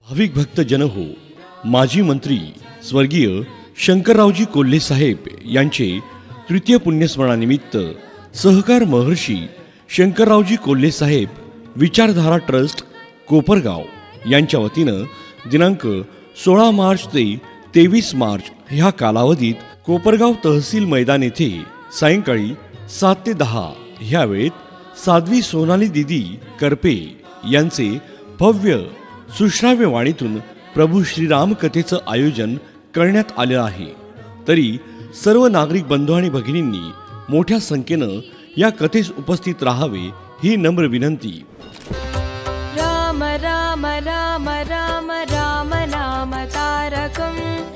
भाविक भक्त जन हो, माजी मंत्री स्वर्गीय शंकररावजी कोल्हे साहेब यांचे तृतीय पुण्यस्मरणानिमित्त सहकार महर्षी शंकररावजी कोल्हे साहेब विचारधारा ट्रस्ट कोपरगाव यांच्या वतीनं दिनांक 16 मार्च ते 23 मार्च ह्या कालावधीत कोपरगाव तहसील मैदान येथे सायंकाळी 7 ते 10 ह्या वेळेत साध्वी सोनाली दीदी करपे यांचे भव्य सुश्राव्य वाणीतून प्रभू श्रीराम कथेचं आयोजन करण्यात आले आहे। तरी सर्व नागरिक बंधू आणि भगिनींनी मोठ्या संख्येनं या कथेस उपस्थित राहावे ही नम्र विनंती। राम राम राम राम राम नाम तारकम्